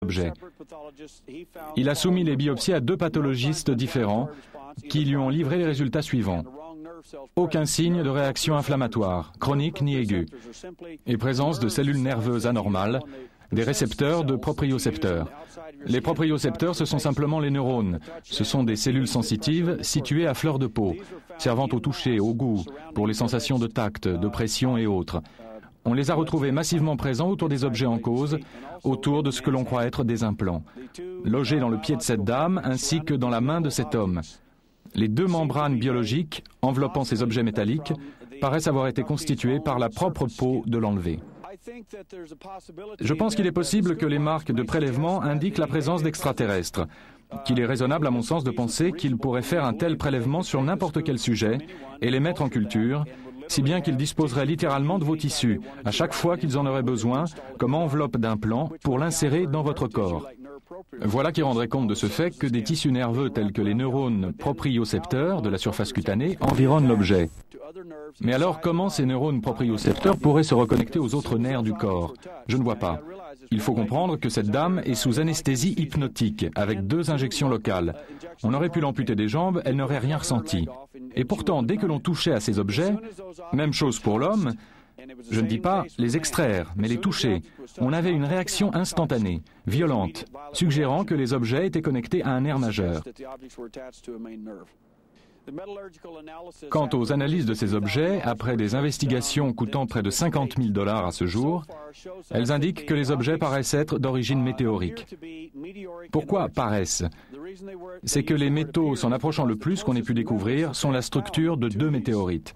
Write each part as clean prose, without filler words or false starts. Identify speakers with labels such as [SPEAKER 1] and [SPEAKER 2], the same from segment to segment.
[SPEAKER 1] objet. Il a soumis les biopsies à 2 pathologistes différents qui lui ont livré les résultats suivants. Aucun signe de réaction inflammatoire, chronique ni aiguë, et présence de cellules nerveuses anormales, des récepteurs de propriocepteurs. Les propriocepteurs, ce sont simplement les neurones. Ce sont des cellules sensitives situées à fleur de peau, servant au toucher, au goût, pour les sensations de tact, de pression et autres. On les a retrouvés massivement présents autour des objets en cause, autour de ce que l'on croit être des implants, logés dans le pied de cette dame ainsi que dans la main de cet homme. Les 2 membranes biologiques enveloppant ces objets métalliques paraissent avoir été constituées par la propre peau de l'enlevé. Je pense qu'il est possible que les marques de prélèvement indiquent la présence d'extraterrestres, qu'il est raisonnable à mon sens de penser qu'ils pourraient faire un tel prélèvement sur n'importe quel sujet et les mettre en culture, si bien qu'ils disposeraient littéralement de vos tissus, à chaque fois qu'ils en auraient besoin, comme enveloppe d'implant, pour l'insérer dans votre corps. Voilà qui rendrait compte de ce fait que des tissus nerveux tels que les neurones propriocepteurs de la surface cutanée environnent l'objet. Mais alors, comment ces neurones propriocepteurs pourraient se reconnecter aux autres nerfs du corps? Je ne vois pas. Il faut comprendre que cette dame est sous anesthésie hypnotique, avec 2 injections locales. On aurait pu l'amputer des jambes, elle n'aurait rien ressenti. Et pourtant, dès que l'on touchait à ces objets, même chose pour l'homme, je ne dis pas les extraire, mais les toucher, on avait une réaction instantanée, violente, suggérant que les objets étaient connectés à un nerf majeur. Quant aux analyses de ces objets, après des investigations coûtant près de 50 000 $ à ce jour, elles indiquent que les objets paraissent être d'origine météorique. Pourquoi paraissent? C'est que les métaux s'en approchant le plus qu'on ait pu découvrir sont la structure de 2 météorites.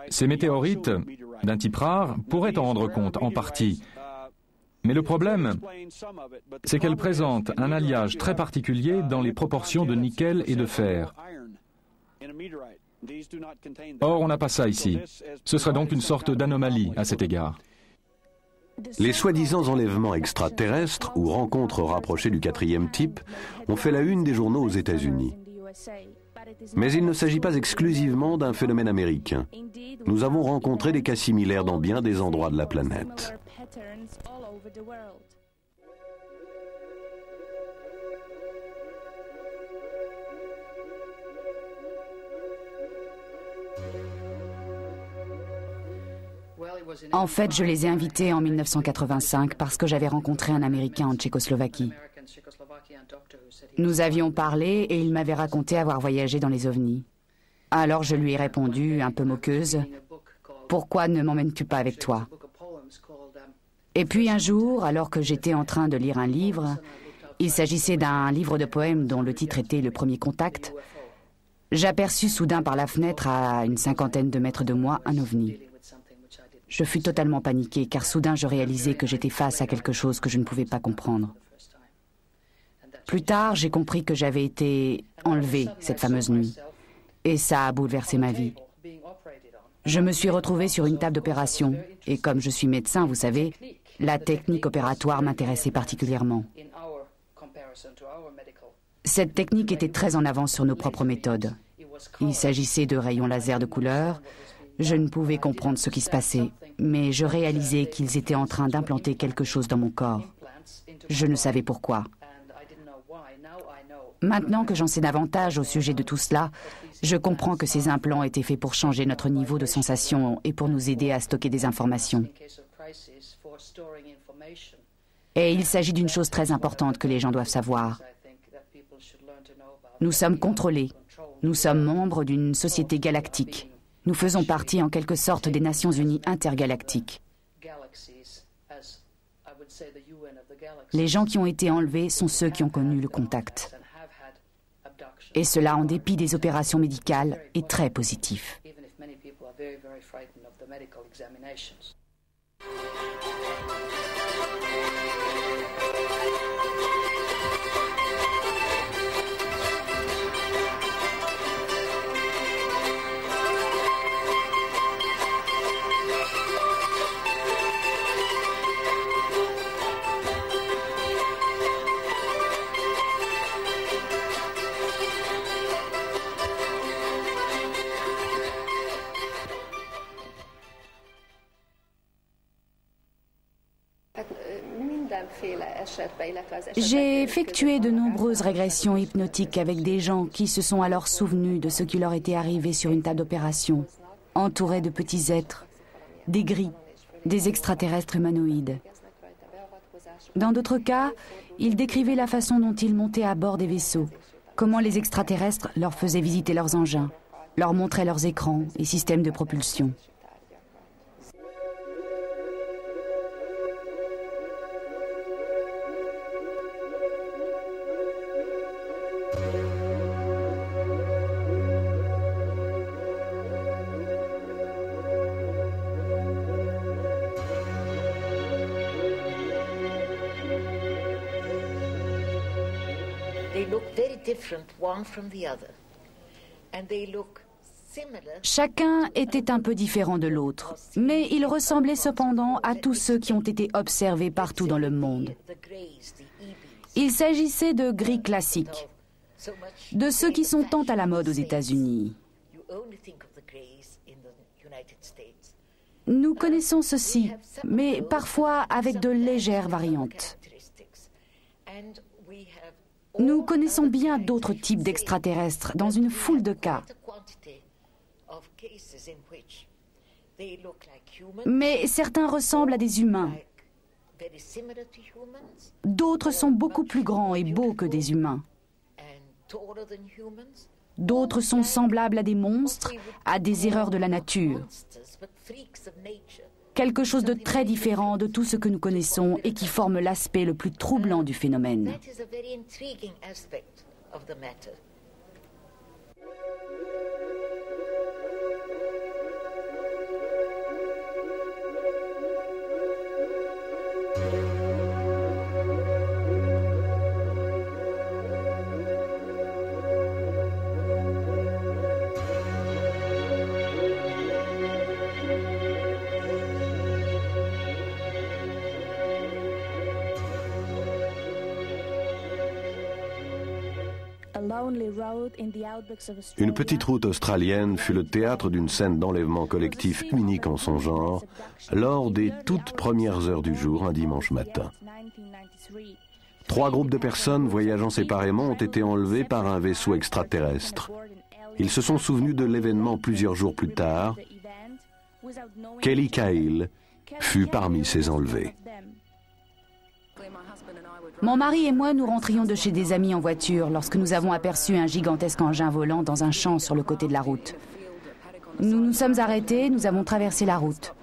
[SPEAKER 1] Ces météorites, d'un type rare, pourraient en rendre compte en partie. Mais le problème, c'est qu'elles présentent un alliage très particulier dans les proportions de nickel et de fer. Or, on n'a pas ça ici. Ce serait donc une sorte d'anomalie à cet égard.
[SPEAKER 2] Les soi-disant enlèvements extraterrestres ou rencontres rapprochées du 4e type ont fait la une des journaux aux États-Unis. Mais il ne s'agit pas exclusivement d'un phénomène américain. Nous avons rencontré des cas similaires dans bien des endroits de la planète.
[SPEAKER 3] En fait, je les ai invités en 1985 parce que j'avais rencontré un Américain en Tchécoslovaquie. Nous avions parlé et il m'avait raconté avoir voyagé dans les ovnis. Alors je lui ai répondu, un peu moqueuse, « Pourquoi ne m'emmènes-tu pas avec toi ?» Et puis un jour, alors que j'étais en train de lire un livre, il s'agissait d'un livre de poèmes dont le titre était « Le premier contact », j'aperçus soudain par la fenêtre, à une 50aine de mètres de moi, un ovni. Je fus totalement paniquée, car soudain je réalisais que j'étais face à quelque chose que je ne pouvais pas comprendre. Plus tard, j'ai compris que j'avais été enlevée cette fameuse nuit, et ça a bouleversé ma vie. Je me suis retrouvée sur une table d'opération, et comme je suis médecin, vous savez, la technique opératoire m'intéressait particulièrement. Cette technique était très en avance sur nos propres méthodes. Il s'agissait de rayons laser de couleur. Je ne pouvais comprendre ce qui se passait, mais je réalisais qu'ils étaient en train d'implanter quelque chose dans mon corps. Je ne savais pourquoi. Maintenant que j'en sais davantage au sujet de tout cela, je comprends que ces implants étaient faits pour changer notre niveau de sensation et pour nous aider à stocker des informations. Et il s'agit d'une chose très importante que les gens doivent savoir. Nous sommes contrôlés. Nous sommes membres d'une société galactique. Nous faisons partie en quelque sorte des Nations Unies intergalactiques. Les gens qui ont été enlevés sont ceux qui ont connu le contact. Et cela en dépit des opérations médicales est très positif. J'ai effectué de nombreuses régressions hypnotiques avec des gens qui se sont alors souvenus de ce qui leur était arrivé sur une table d'opération, entourés de petits êtres, des gris, des extraterrestres humanoïdes. Dans d'autres cas, ils décrivaient la façon dont ils montaient à bord des vaisseaux, comment les extraterrestres leur faisaient visiter leurs engins, leur montraient leurs écrans et systèmes de propulsion. Chacun était un peu différent de l'autre, mais ils ressemblaient cependant à tous ceux qui ont été observés partout dans le monde. Il s'agissait de gris classiques, de ceux qui sont tant à la mode aux États-Unis. Nous connaissons ceci, mais parfois avec de légères variantes. Nous connaissons bien d'autres types d'extraterrestres dans une foule de cas. Mais certains ressemblent à des humains. D'autres sont beaucoup plus grands et beaux que des humains. D'autres sont semblables à des monstres, à des erreurs de la nature. Quelque chose de très différent de tout ce que nous connaissons et qui forme l'aspect le plus troublant du phénomène.
[SPEAKER 2] Une petite route australienne fut le théâtre d'une scène d'enlèvement collectif unique en son genre, lors des toutes premières heures du jour, un dimanche matin. 3 groupes de personnes voyageant séparément ont été enlevés par un vaisseau extraterrestre. Ils se sont souvenus de l'événement plusieurs jours plus tard. Kelly Cahill fut parmi ces enlevés.
[SPEAKER 3] Mon mari et moi nous rentrions de chez des amis en voiture lorsque nous avons aperçu un gigantesque engin volant dans un champ sur le côté de la route. Nous nous sommes arrêtés, nous avons traversé la route.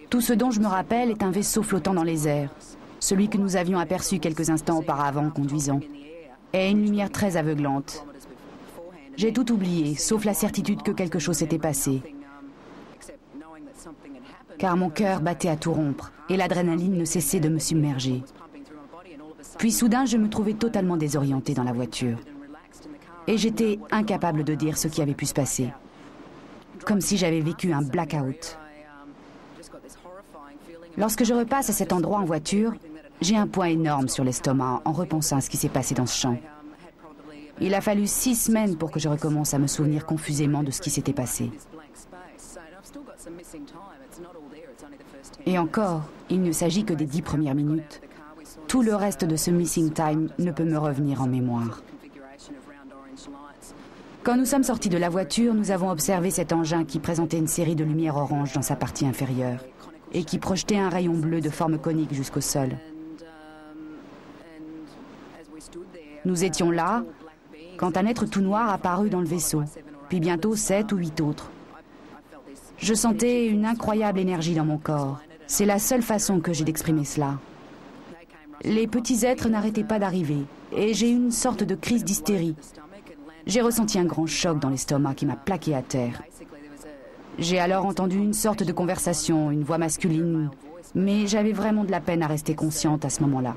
[SPEAKER 3] Tout ce dont je me rappelle est un vaisseau flottant dans les airs, celui que nous avions aperçu quelques instants auparavant conduisant, et une lumière très aveuglante. J'ai tout oublié, sauf la certitude que quelque chose s'était passé. Car mon cœur battait à tout rompre et l'adrénaline ne cessait de me submerger. Puis soudain, je me trouvais totalement désorientée dans la voiture. Et j'étais incapable de dire ce qui avait pu se passer. Comme si j'avais vécu un blackout. Lorsque je repasse à cet endroit en voiture, j'ai un poids énorme sur l'estomac en repensant à ce qui s'est passé dans ce champ. Il a fallu 6 semaines pour que je recommence à me souvenir confusément de ce qui s'était passé. Et encore, il ne s'agit que des 10 premières minutes. Tout le reste de ce missing time ne peut me revenir en mémoire. Quand nous sommes sortis de la voiture, nous avons observé cet engin qui présentait une série de lumières oranges dans sa partie inférieure et qui projetait un rayon bleu de forme conique jusqu'au sol. Nous étions là quand un être tout noir apparut dans le vaisseau, puis bientôt 7 ou 8 autres. Je sentais une incroyable énergie dans mon corps. C'est la seule façon que j'ai d'exprimer cela. Les petits êtres n'arrêtaient pas d'arriver, et j'ai eu une sorte de crise d'hystérie. J'ai ressenti un grand choc dans l'estomac qui m'a plaqué à terre. J'ai alors entendu une sorte de conversation, une voix masculine, mais j'avais vraiment de la peine à rester consciente à ce moment-là.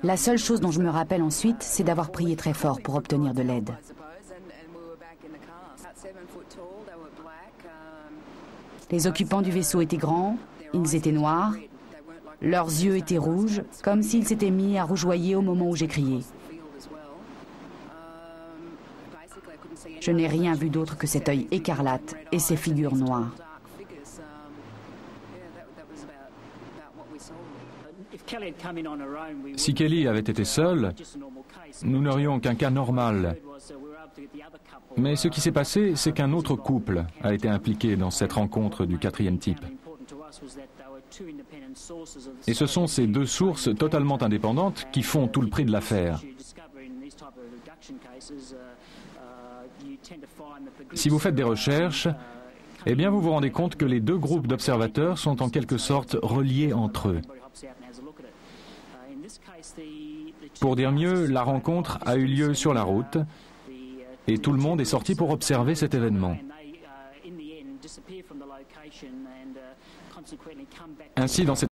[SPEAKER 3] La seule chose dont je me rappelle ensuite, c'est d'avoir prié très fort pour obtenir de l'aide. Les occupants du vaisseau étaient grands, ils étaient noirs, leurs yeux étaient rouges, comme s'ils s'étaient mis à rougeoyer au moment où j'ai crié. Je n'ai rien vu d'autre que cet œil écarlate et ces figures noires.
[SPEAKER 1] Si Kelly avait été seule, nous n'aurions qu'un cas normal. Mais ce qui s'est passé, c'est qu'un autre couple a été impliqué dans cette rencontre du quatrième type. Et ce sont ces deux sources totalement indépendantes qui font tout le prix de l'affaire. Si vous faites des recherches, eh bien vous vous rendez compte que les deux groupes d'observateurs sont en quelque sorte reliés entre eux. Pour dire mieux, la rencontre a eu lieu sur la route et tout le monde est sorti pour observer cet événement. Ainsi, dans cette